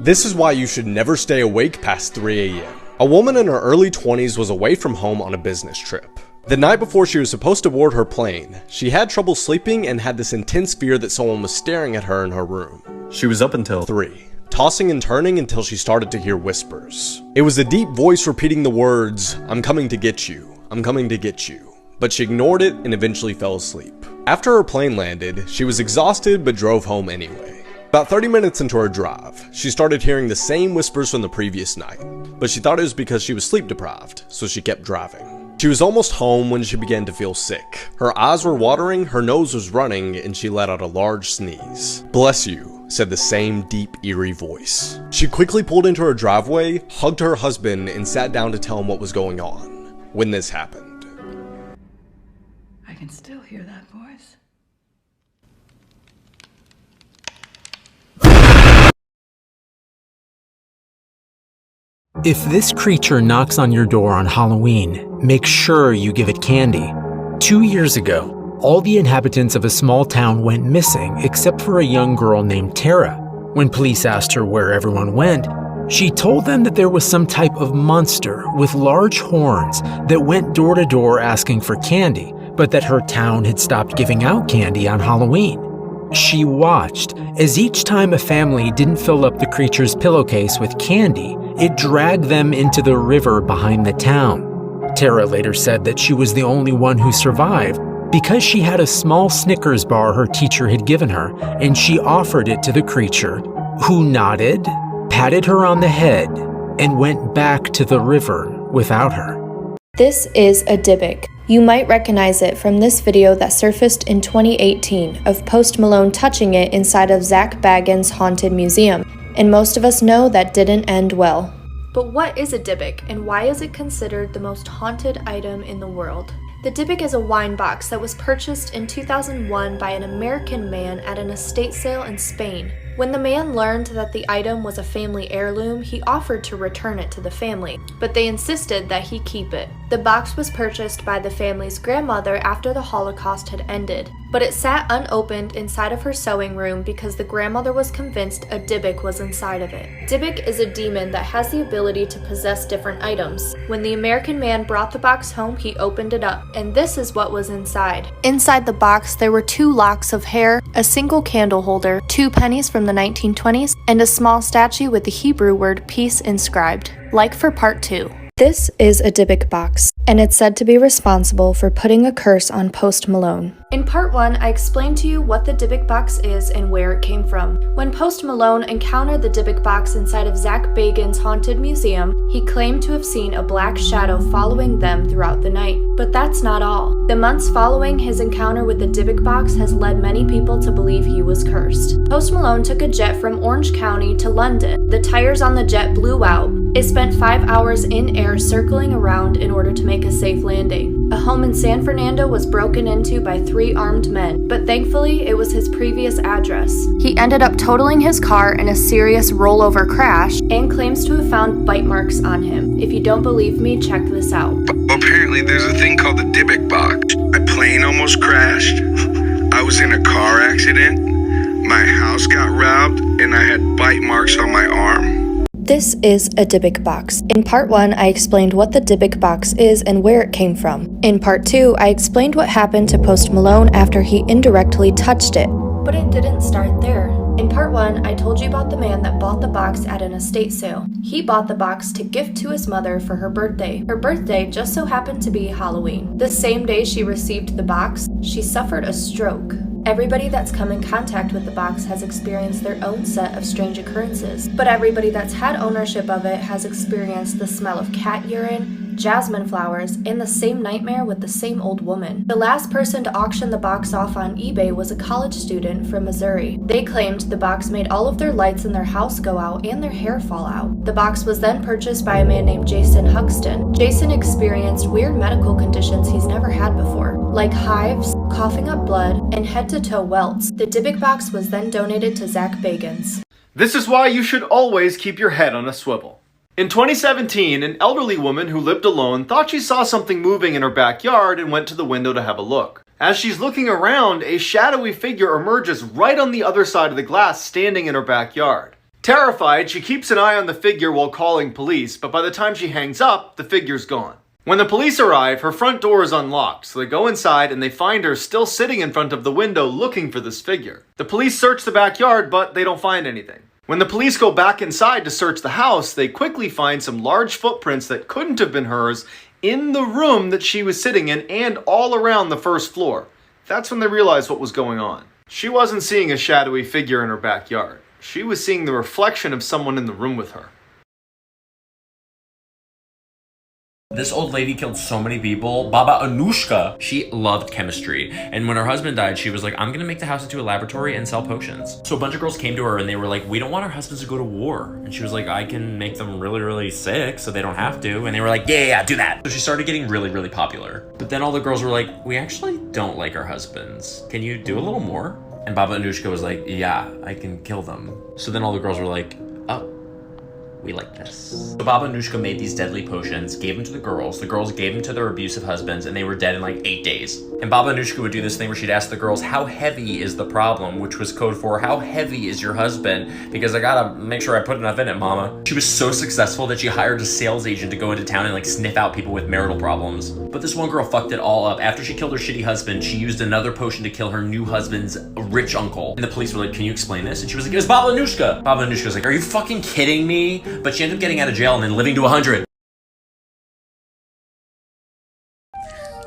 This is why you should never stay awake past 3 a.m. A woman in her early 20s was away from home on a business trip. The night before she was supposed to board her plane, she had trouble sleeping and had this intense fear that someone was staring at her in her room. She was up until 3, tossing and turning until she started to hear whispers. It was a deep voice repeating the words, "I'm coming to get you, I'm coming to get you." But she ignored it and eventually fell asleep. After her plane landed, she was exhausted but drove home anyway. About 30 minutes into her drive, she started hearing the same whispers from the previous night, but she thought it was because she was sleep deprived, so she kept driving. She was almost home when she began to feel sick. Her eyes were watering, her nose was running, and she let out a large sneeze. "Bless you," said the same deep, eerie voice. She quickly pulled into her driveway, hugged her husband, and sat down to tell him what was going on. When this happened, I can still hear that voice. If this creature knocks on your door on Halloween, make sure you give it candy. 2 years ago, all the inhabitants of a small town went missing except for a young girl named Tara. When police asked her where everyone went, she told them that there was some type of monster with large horns that went door to door asking for candy, but that her town had stopped giving out candy on Halloween. She watched as each time a family didn't fill up the creature's pillowcase with candy, it dragged them into the river behind the town. Tara later said that she was the only one who survived because she had a small Snickers bar her teacher had given her, and she offered it to the creature, who nodded, patted her on the head, and went back to the river without her. This is a Dybbuk. You might recognize it from this video that surfaced in 2018 of Post Malone touching it inside of Zach Bagans' Haunted Museum, and most of us know that didn't end well. But what is a Dybbuk, and why is it considered the most haunted item in the world? The Dybbuk is a wine box that was purchased in 2001 by an American man at an estate sale in Spain. When the man learned that the item was a family heirloom, he offered to return it to the family, but they insisted that he keep it. The box was purchased by the family's grandmother after the Holocaust had ended, but it sat unopened inside of her sewing room because the grandmother was convinced a Dybbuk was inside of it. Dybbuk is a demon that has the ability to possess different items. When the American man brought the box home, he opened it up, and this is what was inside. Inside the box, there were 2 locks of hair, a single candle holder, 2 pennies from the 1920s, and a small statue with the Hebrew word peace inscribed. Like for part 2. This is a Dybbuk box, and it's said to be responsible for putting a curse on Post Malone. In part 1, I explained to you what the Dybbuk box is and where it came from. When Post Malone encountered the Dybbuk box inside of Zach Bagans' Haunted Museum, he claimed to have seen a black shadow following them throughout the night. But that's not all. The months following his encounter with the Dybbuk box has led many people to believe he was cursed. Post Malone took a jet from Orange County to London. The tires on the jet blew out. It spent 5 hours in air circling around in order to make a safe landing. A home in San Fernando was broken into by 3 armed men, but thankfully it was his previous address. He ended up totaling his car in a serious rollover crash and claims to have found bite marks on him. If you don't believe me, check this out. Apparently there's a thing called the Dybbuk box. My plane almost crashed. I was in a car accident. My house got robbed and I had bite marks on my arm. This is a Dybbuk box. In part 1, I explained what the Dybbuk box is and where it came from. In part 2, I explained what happened to Post Malone after he indirectly touched it. But it didn't start there. In part 1, I told you about the man that bought the box at an estate sale. He bought the box to gift to his mother for her birthday. Her birthday just so happened to be Halloween. The same day she received the box, she suffered a stroke. Everybody that's come in contact with the box has experienced their own set of strange occurrences, but everybody that's had ownership of it has experienced the smell of cat urine, jasmine flowers, and the same nightmare with the same old woman. The last person to auction the box off on eBay was a college student from Missouri. They claimed the box made all of their lights in their house go out and their hair fall out. The box was then purchased by a man named Jason Huxton. Jason experienced weird medical conditions he's never had before, like hives, coughing up blood, and head-to-toe welts. The Dybbuk box was then donated to Zach Bagans. This is why you should always keep your head on a swivel. In 2017, an elderly woman who lived alone thought she saw something moving in her backyard and went to the window to have a look. As she's looking around, a shadowy figure emerges right on the other side of the glass, standing in her backyard. Terrified, she keeps an eye on the figure while calling police, but by the time she hangs up, the figure's gone. When the police arrive, her front door is unlocked, so they go inside and they find her still sitting in front of the window looking for this figure. The police search the backyard, but they don't find anything. When the police go back inside to search the house, they quickly find some large footprints that couldn't have been hers in the room that she was sitting in and all around the first floor. That's when they realized what was going on. She wasn't seeing a shadowy figure in her backyard. She was seeing the reflection of someone in the room with her. This old lady killed so many people. Baba Anushka, she loved chemistry. And when her husband died, she was like, I'm gonna make the house into a laboratory and sell potions. So a bunch of girls came to her and they were like, we don't want our husbands to go to war. And she was like, I can make them really, really sick so they don't have to. And they were like, yeah, do that. So she started getting really, really popular. But then all the girls were like, we actually don't like our husbands. Can you do a little more? And Baba Anushka was like, yeah, I can kill them. So then all the girls were like, oh, we like this. So Baba Anushka made these deadly potions, gave them to the girls gave them to their abusive husbands, and they were dead in like 8 days. And Baba Anushka would do this thing where she'd ask the girls, how heavy is the problem? Which was code for, how heavy is your husband? Because I gotta make sure I put enough in it, mama. She was so successful that she hired a sales agent to go into town and like sniff out people with marital problems. But this one girl fucked it all up. After she killed her shitty husband, she used another potion to kill her new husband's rich uncle. And the police were like, can you explain this? And she was like, it was Baba Anushka. Baba Anushka was like, are you fucking kidding me? But she ended up getting out of jail and then living to 100.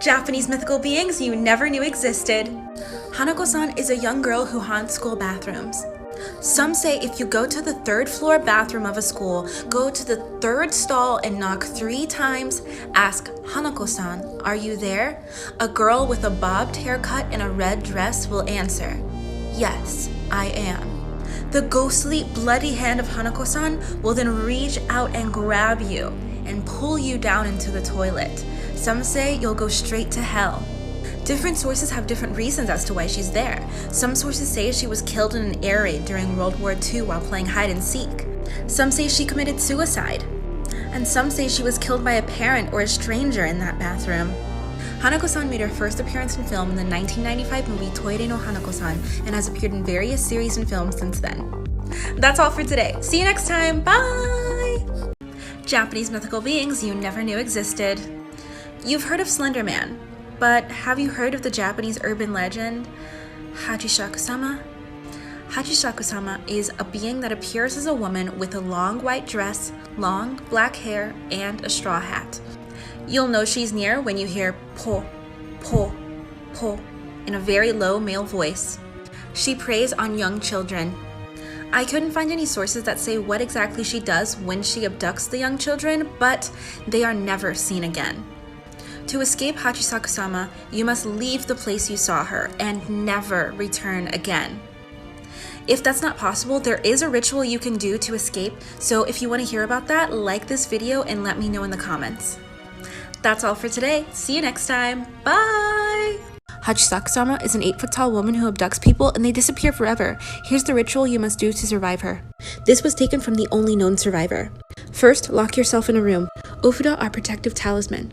Japanese mythical beings you never knew existed. Hanako-san is a young girl who haunts school bathrooms. Some say if you go to the 3rd floor bathroom of a school, go to the 3rd stall and knock 3 times, ask Hanako-san, are you there? A girl with a bobbed haircut and a red dress will answer, yes, I am. The ghostly, bloody hand of Hanako-san will then reach out and grab you and pull you down into the toilet. Some say you'll go straight to hell. Different sources have different reasons as to why she's there. Some sources say she was killed in an air raid during World War II while playing hide and seek. Some say she committed suicide. And some say she was killed by a parent or a stranger in that bathroom. Hanako-san made her first appearance in film in the 1995 movie Toire no Hanako-san and has appeared in various series and films since then. That's all for today. See you next time. Bye! Japanese mythical beings you never knew existed. You've heard of Slender Man, but have you heard of the Japanese urban legend Hachishaku-sama? Hachishaku-sama is a being that appears as a woman with a long white dress, long black hair, and a straw hat. You'll know she's near when you hear po, po, po in a very low male voice. She preys on young children. I couldn't find any sources that say what exactly she does when she abducts the young children, but they are never seen again. To escape Hachisaku-sama, you must leave the place you saw her and never return again. If that's not possible, there is a ritual you can do to escape, so if you want to hear about that, like this video and let me know in the comments. That's all for today. See you next time. Bye! Hachisaku-sama is an 8-foot-tall woman who abducts people and they disappear forever. Here's the ritual you must do to survive her. This was taken from the only known survivor. First, lock yourself in a room. Ofuda are protective talisman.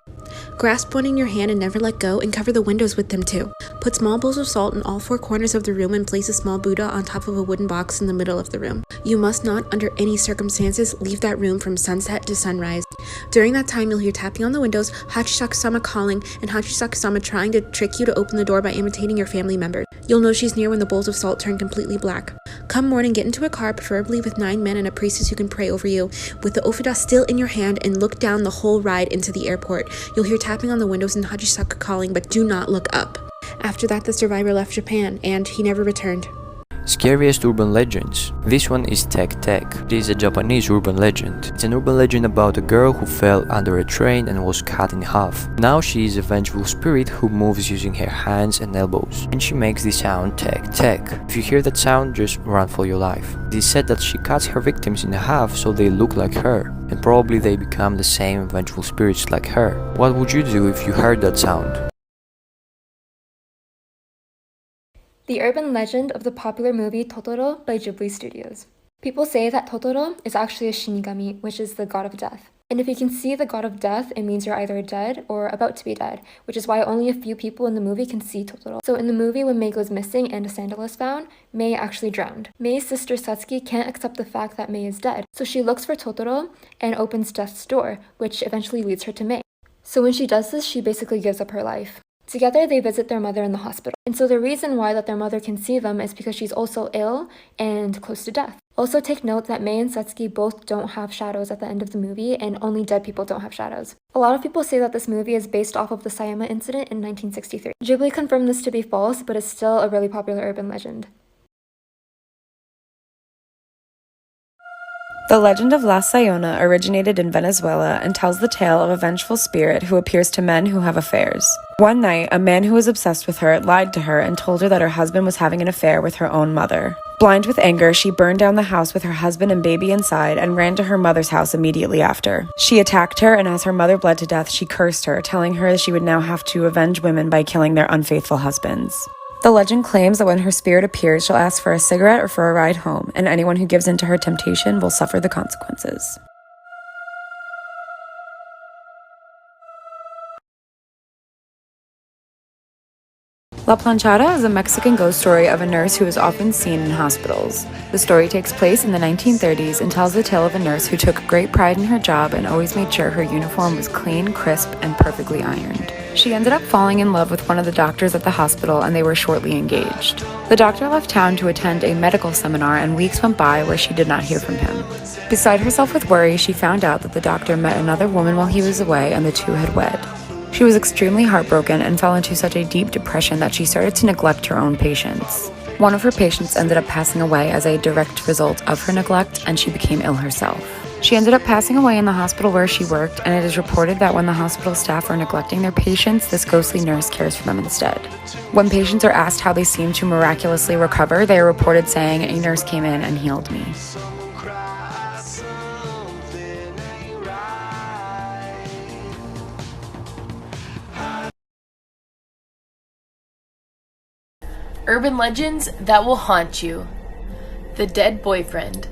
Grasp one in your hand and never let go, and cover the windows with them too. Put small bowls of salt in all 4 corners of the room and place a small Buddha on top of a wooden box in the middle of the room. You must not, under any circumstances, leave that room from sunset to sunrise. During that time, you'll hear tapping on the windows, Hachisaku-sama calling, and Hachisaku-sama trying to trick you to open the door by imitating your family member. You'll know she's near when the bowls of salt turn completely black. Come morning, get into a car, preferably with 9 men and a priestess who can pray over you, with the ofuda still in your hand, and look down the whole ride into the airport. You'll hear tapping on the windows and Hachisaku calling, but do not look up. After that, the survivor left Japan, and he never returned. Scariest urban legends. This one is Tek Tek. It is a Japanese urban legend. It's an urban legend about a girl who fell under a train and was cut in half. Now she is a vengeful spirit who moves using her hands and elbows, and she makes the sound Tek Tek. If you hear that sound, just run for your life. It is said that she cuts her victims in half so they look like her, and probably they become the same vengeful spirits like her. What would you do if you heard that sound? The urban legend of the popular movie Totoro by Ghibli Studios. People say that Totoro is actually a shinigami, which is the god of death. And if you can see the god of death, it means you're either dead or about to be dead, which is why only a few people in the movie can see Totoro. So in the movie, when Mei goes missing and a sandal is found, Mei actually drowned. Mei's sister Satsuki can't accept the fact that Mei is dead, so she looks for Totoro and opens death's door, which eventually leads her to Mei. So when she does this, she basically gives up her life. Together, they visit their mother in the hospital. And so the reason why that their mother can see them is because she's also ill and close to death. Also take note that Mei and Satsuki both don't have shadows at the end of the movie, and only dead people don't have shadows. A lot of people say that this movie is based off of the Sayama incident in 1963. Ghibli confirmed this to be false, but it's still a really popular urban legend. The legend of La Sayona originated in Venezuela and tells the tale of a vengeful spirit who appears to men who have affairs. One night, a man who was obsessed with her lied to her and told her that her husband was having an affair with her own mother. Blind with anger, she burned down the house with her husband and baby inside and ran to her mother's house immediately after. She attacked her, and as her mother bled to death, she cursed her, telling her that she would now have to avenge women by killing their unfaithful husbands. The legend claims that when her spirit appears, she'll ask for a cigarette or for a ride home, and anyone who gives in to her temptation will suffer the consequences. La Planchada is a Mexican ghost story of a nurse who is often seen in hospitals. The story takes place in the 1930s and tells the tale of a nurse who took great pride in her job and always made sure her uniform was clean, crisp, and perfectly ironed. She ended up falling in love with one of the doctors at the hospital, and they were shortly engaged. The doctor left town to attend a medical seminar, and weeks went by where she did not hear from him. Beside herself with worry, she found out that the doctor met another woman while he was away, and the two had wed. She was extremely heartbroken and fell into such a deep depression that she started to neglect her own patients. One of her patients ended up passing away as a direct result of her neglect, and she became ill herself. She ended up passing away in the hospital where she worked, and it is reported that when the hospital staff are neglecting their patients, this ghostly nurse cares for them instead. When patients are asked how they seem to miraculously recover, they are reported saying, "A nurse came in and healed me." Urban legends that will haunt you. The dead boyfriend.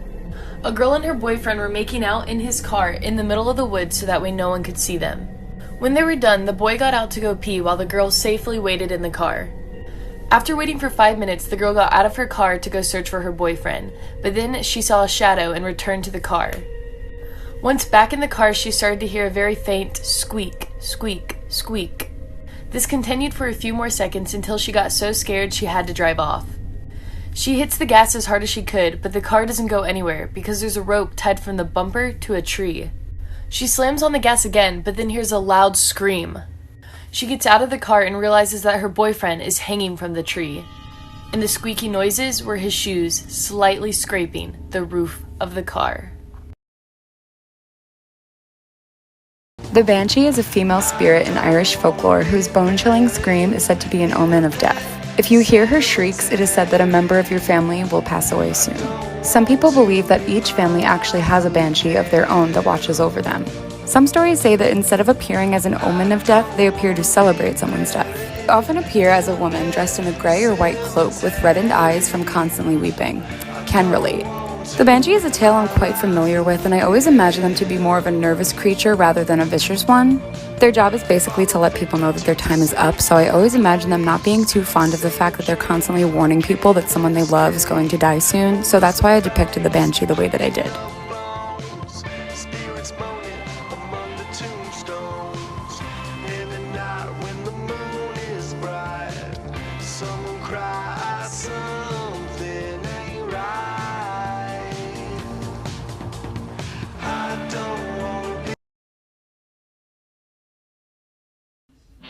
A girl and her boyfriend were making out in his car in the middle of the woods so that way no one could see them. When they were done, the boy got out to go pee while the girl safely waited in the car. After waiting for 5 minutes, the girl got out of her car to go search for her boyfriend, but then she saw a shadow and returned to the car. Once back in the car, she started to hear a very faint squeak, squeak, squeak. This continued for a few more seconds until she got so scared she had to drive off. She hits the gas as hard as she could, but the car doesn't go anywhere because there's a rope tied from the bumper to a tree. She slams on the gas again, but then hears a loud scream. She gets out of the car and realizes that her boyfriend is hanging from the tree. And the squeaky noises were his shoes slightly scraping the roof of the car. The Banshee is a female spirit in Irish folklore whose bone-chilling scream is said to be an omen of death. If you hear her shrieks, it is said that a member of your family will pass away soon. Some people believe that each family actually has a banshee of their own that watches over them. Some stories say that instead of appearing as an omen of death, they appear to celebrate someone's death. They often appear as a woman dressed in a gray or white cloak with reddened eyes from constantly weeping. Can relate. The Banshee is a tale I'm quite familiar with, and I always imagine them to be more of a nervous creature rather than a vicious one. Their job is basically to let people know that their time is up, so I always imagine them not being too fond of the fact that they're constantly warning people that someone they love is going to die soon, so that's why I depicted the Banshee the way that I did.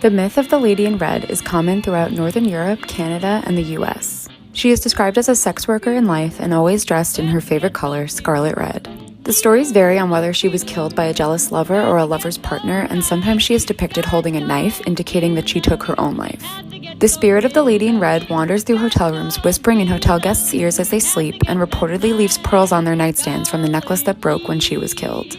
The myth of the Lady in Red is common throughout Northern Europe, Canada, and the US. She is described as a sex worker in life and always dressed in her favorite color, scarlet red. The stories vary on whether she was killed by a jealous lover or a lover's partner, and sometimes she is depicted holding a knife, indicating that she took her own life. The spirit of the Lady in Red wanders through hotel rooms, whispering in hotel guests' ears as they sleep, and reportedly leaves pearls on their nightstands from the necklace that broke when she was killed.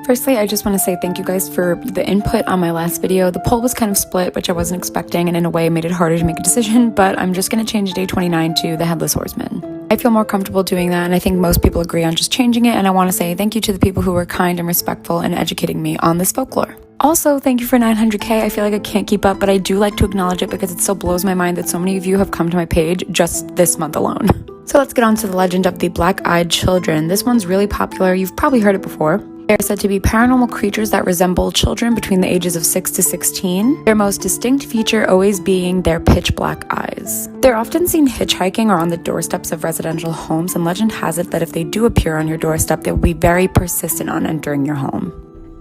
Firstly, I just want to say thank you guys for the input on my last video. The poll was kind of split, which I wasn't expecting, and in a way made it harder to make a decision, but I'm just going to change day 29 to the Headless Horseman. I feel more comfortable doing that, and I think most people agree on just changing it, and I want to say thank you to the people who were kind and respectful in educating me on this folklore. Also, thank you for 900k. I feel like I can't keep up, but I do like to acknowledge it because it still blows my mind that so many of you have come to my page just this month alone. So let's get on to the legend of the black-eyed children. This one's really popular. You've probably heard it before. They are said to be paranormal creatures that resemble children between the ages of 6 to 16, their most distinct feature always being their pitch black eyes. They're often seen hitchhiking or on the doorsteps of residential homes, and legend has it that if they do appear on your doorstep, they will be very persistent on entering your home.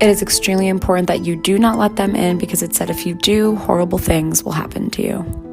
It is extremely important that you do not let them in because it's said if you do, horrible things will happen to you.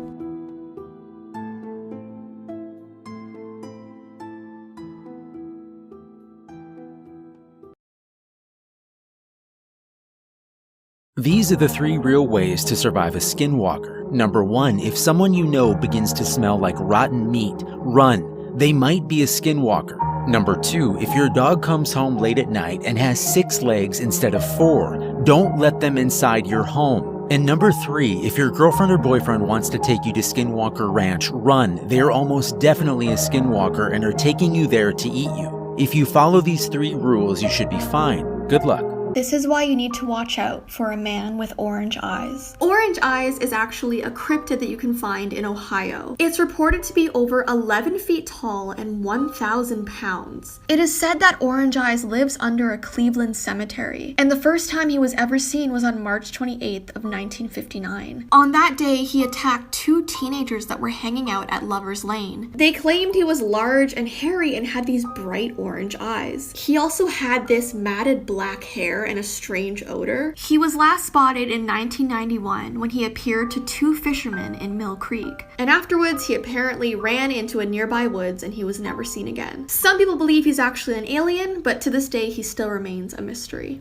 These are the 3 real ways to survive a skinwalker. Number 1, if someone you know begins to smell like rotten meat, run. They might be a skinwalker. Number 2, if your dog comes home late at night and has 6 legs instead of 4, don't let them inside your home. And number 3, if your girlfriend or boyfriend wants to take you to Skinwalker Ranch, run. They are almost definitely a skinwalker and are taking you there to eat you. If you follow these 3 rules, you should be fine. Good luck. This is why you need to watch out for a man with orange eyes. Orange eyes is actually a cryptid that you can find in Ohio. It's reported to be over 11 feet tall and 1,000 pounds. It is said that Orange Eyes lives under a Cleveland cemetery, and the first time he was ever seen was on March 28th of 1959. On that day, he attacked 2 teenagers that were hanging out at Lover's Lane. They claimed he was large and hairy and had these bright orange eyes. He also had this matted black hair and a strange odor. He was last spotted in 1991 when he appeared to 2 fishermen in Mill Creek. And afterwards, he apparently ran into a nearby woods and he was never seen again. Some people believe he's actually an alien, but to this day, he still remains a mystery.